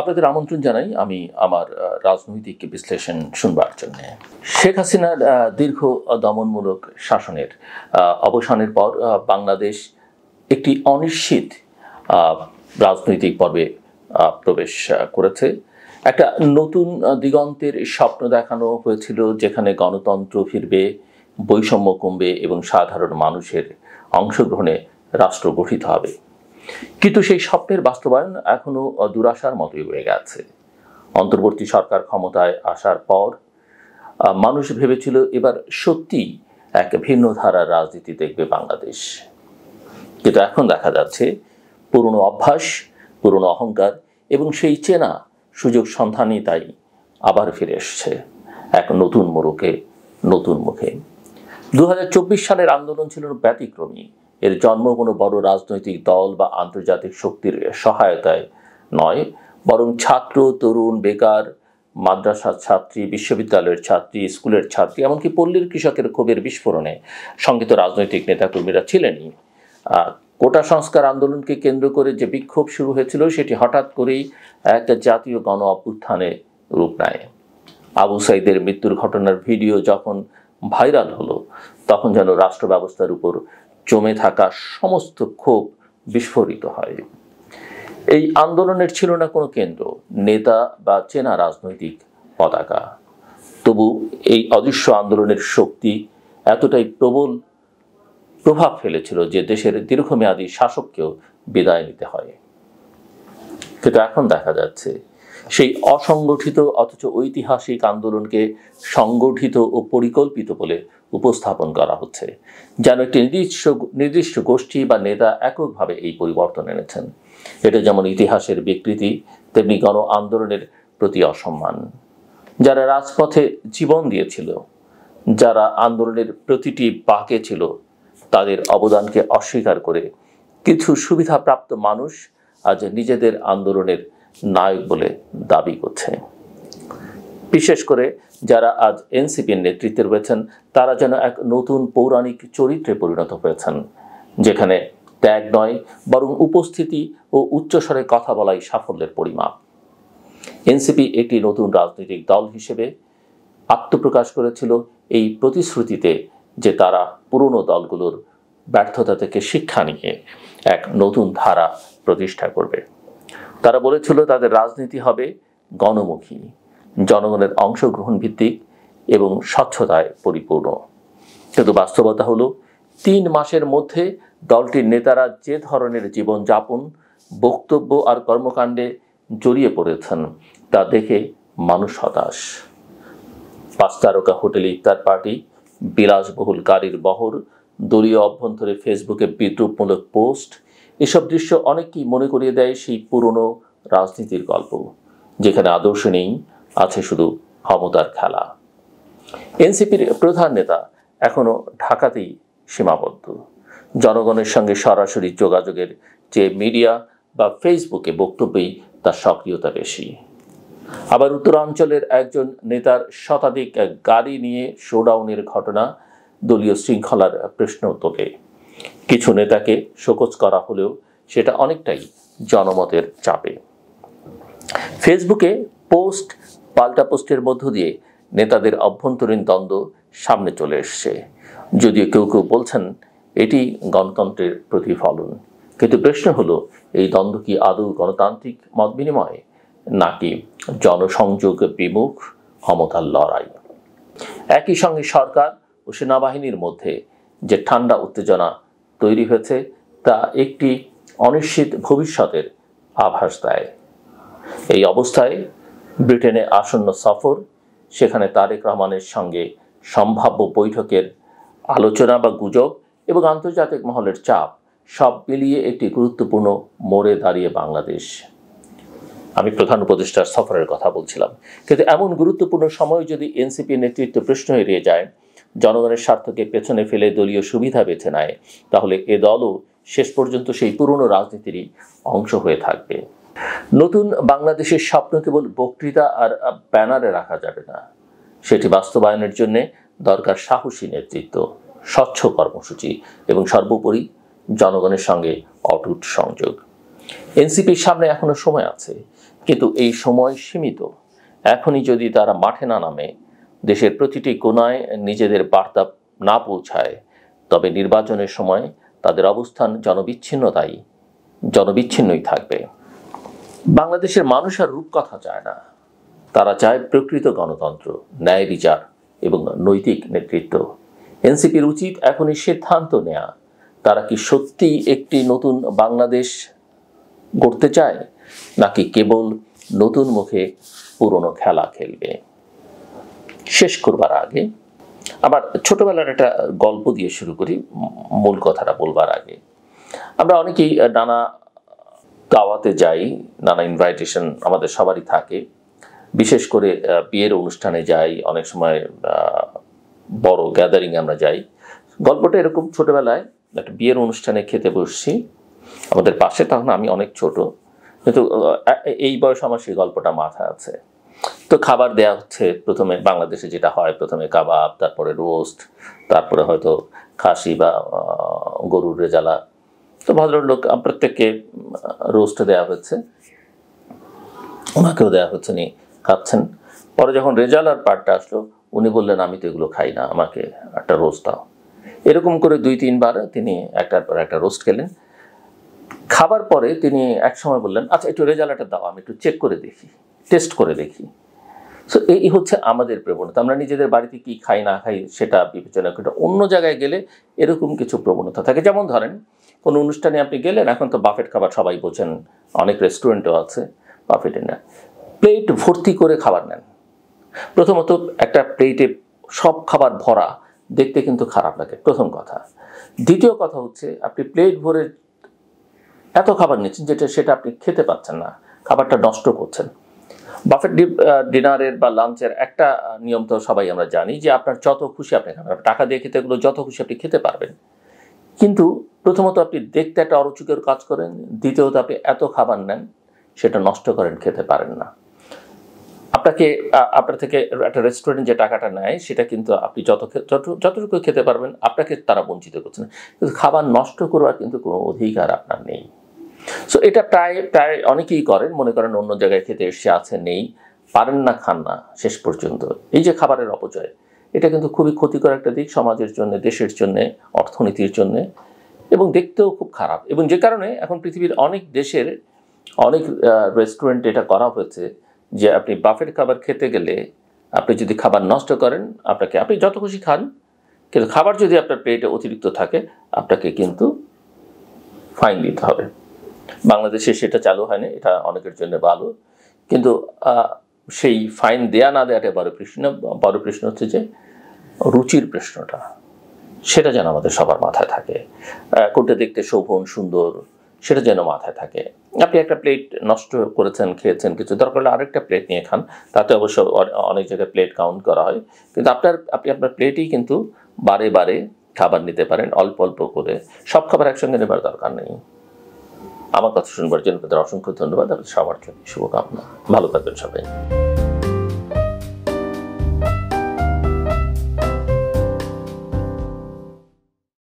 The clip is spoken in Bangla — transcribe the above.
আপনাদের আমন্ত্রণ জানাই আমি আমার রাজনৈতিক বিশ্লেষণ শুনবার জন্য। শেখ হাসিনার দীর্ঘ দমনমূলক শাসনের অবসানের পর বাংলাদেশ একটি অনিশ্চিত রাজনৈতিক পর্বে প্রবেশ করেছে। একটা নতুন দিগন্তের স্বপ্ন দেখানো হয়েছিল, যেখানে গণতন্ত্র ফিরবে, বৈষম্য কমবে এবং সাধারণ মানুষের অংশগ্রহণে রাষ্ট্র গঠিত হবে। কিন্তু সেই স্বপ্নের বাস্তবায়ন এখনো দুরাশার মতোই রয়ে গেছে। অন্তর্বর্তী সরকার ক্ষমতায় আসার পর মানুষ ভেবেছিল এবার সত্যি এক ভিন্ন ধারার রাজনীতি দেখবে বাংলাদেশ। কিন্তু এখন দেখা যাচ্ছে পুরনো অভ্যাস, পুরনো অহংকার এবং সেই চেনা সুযোগ সন্ধানই তাই আবার ফিরে এসছে এক নতুন মোড়কে, নতুন মুখে। 2024 সালের আন্দোলন ছিল ব্যতিক্রমী। এর জন্ম কোনো বড় রাজনৈতিক দল বা আন্তর্জাতিক শক্তির সহায়তায় নয়, বরং ছাত্র, তরুণ, বেকার, মাদ্রাসার ছাত্রী, বিশ্ববিদ্যালয়ের ছাত্রী, স্কুলের ছাত্রী, এমনকি পল্লীর কৃষকের ক্ষোভের বিস্ফোরণে শঙ্কিত রাজনৈতিক নেতাকর্মীরা ছিলেনই। কোটা সংস্কার আন্দোলনকে কেন্দ্র করে যে বিক্ষোভ শুরু হয়েছিল সেটি হঠাৎ করেই একটা জাতীয় গণ অভ্যুত্থানে রূপ নেয়। আবু সাইদের মৃত্যুর ঘটনার ভিডিও যখন ভাইরাল হলো, তখন যেন রাষ্ট্র ব্যবস্থার উপর জমে থাকা সমস্ত ক্ষোভ বিস্ফোরিত হয়। এই আন্দোলনের ছিল না কোনো কেন্দ্র, নেতা বা চেনা রাজনৈতিক পতাকা। তবু এই অদৃশ্য আন্দোলনের শক্তি এতটাই প্রবল প্রভাব ফেলেছিল যে দেশের দীর্ঘমেয়াদী শাসককেও বিদায় নিতে হয়। কিন্তু এখন দেখা যাচ্ছে সেই অসংগঠিত অথচ ঐতিহাসিক আন্দোলনকে সংগঠিত ও পরিকল্পিত বলে উপস্থাপন করা হচ্ছে, যেন একটি নির্দিষ্ট গোষ্ঠী বা নেতা এককভাবে এই পরিবর্তন এনেছেন। এটা যেমন ইতিহাসের বিকৃতি, তেমনি গণ আন্দোলনের প্রতি অসম্মান। যারা রাজপথে জীবন দিয়েছিল, যারা আন্দোলনের প্রতিটি বাঁকে ছিল, তাদের অবদানকে অস্বীকার করে কিছু সুবিধাপ্রাপ্ত মানুষ আজ নিজেদের আন্দোলনের নায়ক বলে দাবি করছে। বিশেষ করে যারা আজ এনসিপির নেতৃত্বে রয়েছেন, তারা যেন এক নতুন পৌরাণিক চরিত্রে পরিণত হয়েছেন, যেখানে ত্যাগ নয় বরং উপস্থিতি ও উচ্চস্বরে কথা বলাই সাফল্যের পরিমাপ। এনসিপি একটি নতুন রাজনৈতিক দল হিসেবে আত্মপ্রকাশ করেছিল এই প্রতিশ্রুতিতে যে তারা পুরনো দলগুলোর ব্যর্থতা থেকে শিক্ষা নিয়ে এক নতুন ধারা প্রতিষ্ঠা করবে। তারা বলেছিল তাদের রাজনীতি হবে গণমুখী, জনগণের অংশগ্রহণ ভিত্তিক এবং স্বচ্ছতায় পরিপূর্ণ। কিন্তু বাস্তবতা হলো 3 মাসের মধ্যে দলটির নেতারা যে ধরনের জীবনযাপন, বক্তব্য আর কর্মকাণ্ডে জড়িয়ে পড়েছেন তা দেখে মানুষ হতাশ। 5 তারকা হোটেলে ইফতার পার্টি, বিলাসবহুল গাড়ির বহর, দলীয় অভ্যন্তরে ফেসবুকে বিদ্রুপমূলক পোস্ট, এসব দৃশ্য অনেকেই মনে করিয়ে দেয় সেই পুরনো রাজনীতির গল্প, যেখানে আদর্শ নেই, আছে শুধু ক্ষমতার খেলা। এনসিপির প্রধান নেতা এখনো ঢাকাতেই সীমাবদ্ধ। জনগণের সঙ্গে সরাসরি যোগাযোগের যে মিডিয়া বা ফেসবুকে বক্তব্যেই তার সক্রিয়তা বেশি। আবার উত্তরাঞ্চলের একজন নেতার শতাধিক গাড়ি নিয়ে শোডাউনের ঘটনা দলীয় শৃঙ্খলার প্রশ্ন তোলে। কিছু নেতাকে শোকজ করা হলেও সেটা অনেকটাই জনমতের চাপে। ফেসবুকে পোস্ট, পাল্টা পোস্টের মধ্য দিয়ে নেতাদের অভ্যন্তরীণ দ্বন্দ্ব সামনে চলে এসছে। যদিও কেউ কেউ বলছেন এটি গণতন্ত্রের প্রতিফলন, কিন্তু প্রশ্ন হলো এই দ্বন্দ্ব কি আদৌ গণতান্ত্রিক মত বিনিময় নাকি জনসংযোগ বিমুখ ক্ষমতার লড়াই? একই সঙ্গে সরকার ও সেনাবাহিনীর মধ্যে যে ঠান্ডা উত্তেজনা তৈরি হয়েছে তা একটি অনিশ্চিত ভবিষ্যতের আভাস দেয়। এই অবস্থায় ব্রিটেনে আসন্ন সফর, সেখানে তারেক রহমানের সঙ্গে সম্ভাব্য বৈঠকের আলোচনা বা গুজব এবং আন্তর্জাতিক মহলের চাপ সব মিলিয়ে একটি গুরুত্বপূর্ণ মোড়ে দাঁড়িয়ে বাংলাদেশ। আমি প্রধান উপদেষ্টার সফরের কথা বলছিলাম। কিন্তু এমন গুরুত্বপূর্ণ সময় যদি এনসিপি নেতৃত্ব প্রশ্ন এড়িয়ে যায়, জনগণের স্বার্থকে পেছনে ফেলে দলীয় সুবিধা বেছে নেয়, তাহলে এ দলও শেষ পর্যন্ত সেই পুরনো রাজনীতিরই অংশ হয়ে থাকবে। নতুন বাংলাদেশের স্বপ্ন কেবল বক্তৃতা আর ব্যানারে রাখা যাবে না। সেটি বাস্তবায়নের জন্য দরকার সাহসী নেতৃত্ব, স্বচ্ছ কর্মসূচি এবং সর্বোপরি জনগণের সঙ্গে অটুট সংযোগ। এনসিপির সামনে এখনো সময় আছে, কিন্তু এই সময় সীমিত। এখনই যদি তারা মাঠে না নামে, দেশের প্রতিটি কোণায় নিজেদের বার্তা না পৌঁছায়, তবে নির্বাচনের সময় তাদের অবস্থান জনবিচ্ছিন্নই থাকবে। বাংলাদেশের মানুষ আর রূপকথা চায় না, তারা চায় প্রকৃত গণতন্ত্র, ন্যায় বিচার এবং নৈতিক নেতৃত্ব। এনসিপির উচিত এখনই সিদ্ধান্ত নেয়া, তারা কি সত্যিই একটি নতুন বাংলাদেশ গড়তে চায়, নাকি কেবল নতুন মুখে পুরনো খেলা খেলবে। শেষ করবার আগে আবার ছোটবেলার একটা গল্প দিয়ে শুরু করি, মূল কথাটা বলবার আগে। আমরা অনেকেই নানা দাওয়াতে যাই, নানা ইনভাইটেশন আমাদের সবারই থাকে, বিশেষ করে বিয়ের অনুষ্ঠানে যাই, অনেক সময় বড় গ্যাদারিংয়ে আমরা যাই। গল্পটা এরকম, ছোটবেলায় একটা বিয়ের অনুষ্ঠানে খেতে বসছি আমাদের পাশে, তখন আমি অনেক ছোট, কিন্তু এই বয়সে আমার সেই গল্পটা মাথায় আছে। তো খাবার দেয়া হচ্ছে, প্রথমে বাংলাদেশে যেটা হয়, প্রথমে কাবাব, তারপরে রোস্ট, তারপরে হয়তো খাসি বা গরুর রেজালা। তো ভদ্রলোক প্রত্যেককে রোস্ট দেওয়া হচ্ছে, ওনাকেও দেওয়া হচ্ছে, উনি খাচ্ছেন। পরে যখন রেজালার পার্টটা আসলো, উনি বললেন আমি তো এগুলো খাই না, আমাকে একটা রোস্ট দাও। এরকম করে 2-3 বার তিনি একটার পর একটা রোস্ট খেলেন। খাবার পরে তিনি এক সময় বললেন, আচ্ছা একটু রেজালাটা দাও, আমি একটু চেক করে দেখি, টেস্ট করে দেখি। সো এই হচ্ছে আমাদের প্রবণতা। আমরা নিজেদের বাড়িতে কি খাই না খাই সেটা বিবেচনা করি, অন্য জায়গায় গেলে এরকম কিছু প্রবণতা থাকে। যেমন ধরেন, কোনো অনুষ্ঠানে আপনি গেলেন, এখন তো বাফেট খাবার সবাই বোঝেন, অনেক রেস্টুরেন্টও আছে বাফেটে, না প্লেট ভর্তি করে খাবার নেন। প্রথমত একটা প্লেটে সব খাবার ভরা দেখতে কিন্তু খারাপ লাগে, প্রথম কথা। দ্বিতীয় কথা হচ্ছে, আপনি প্লেট ভরে এত খাবার নিচ্ছেন সেটা আপনি খেতে পাচ্ছেন না, খাবারটা নষ্ট করছেন। বাফেট ডিনারের বা লাঞ্চের একটা নিয়ম তো সবাই আমরা জানি, যে আপনার যত খুশি আপনি খাবেন, টাকা দিয়ে খেতে এগুলো যত খুশি আপনি খেতে পারবেন। কিন্তু প্রথমত আপনি দেখতে একটা অরুচিকর কাজ করেন, দ্বিতীয়ত আপনি এত খাবার নেন, সেটা নষ্ট করেন, খেতে পারেন না। আপনার থেকে একটা রেস্টুরেন্ট যে টাকাটা নেয়, সেটা কিন্তু আপনি যতটুকু খেতে পারবেন আপনাকে তারা বঞ্চিত করছেন, কিন্তু খাবার নষ্ট করবার কিন্তু কোনো অধিকার আপনার নেই। সো এটা প্রায় অনেকেই করেন, মনে করেন অন্য জায়গায় খেতে এসে আছে, নেই, পারেন না, খান না শেষ পর্যন্ত। এই যে খাবারের অপচয়, এটা কিন্তু খুবই ক্ষতিকর একটা দিক সমাজের জন্য, দেশের জন্য, অর্থনীতির জন্য, এবং দেখতেও খুব খারাপ। এবং যে কারণে এখন পৃথিবীর অনেক দেশের অনেক রেস্টুরেন্ট এটা করা হয়েছে, যে আপনি বাফেট খাবার খেতে গেলে আপনি যদি খাবার নষ্ট করেন, আপনি যত খুশি খান, কিন্তু খাবার যদি আপনার প্লেটে অতিরিক্ত থাকে, আপনাকে কিন্তু ফাইন দিতে হবে। বাংলাদেশে সেটা চালু হয়নি, এটা অনেকের জন্য ভালো, কিন্তু সেই ফাইন দেয়া না দেওয়াটা বড় প্রশ্ন হচ্ছে যে রুচির প্রশ্নটা, সেটা যেন আমাদের সবার মাথায় থাকে। কোনটা দেখতে শোভন সুন্দর, সেটা যেন মাথায় থাকে। আপনি একটা প্লেট নষ্ট করেছেন, খেয়েছেন, কিছু দরকার হলে আরেকটা প্লেট নিয়ে খান, তাতে অবশ্য অনেক জায়গায় প্লেট কাউন্ট করা হয়, কিন্তু আপনি আপনার প্লেটেই কিন্তু বারে বারে খাবার নিতে পারেন, অল্প অল্প করে। সব খাবার একসঙ্গে নেবার দরকার নেই। আমার কথা শুনবার জন্য আপনাদের অসংখ্য ধন্যবাদ। আপনাদের সবার জন্য শুভকামনা। ভালো থাকবেন সবাই।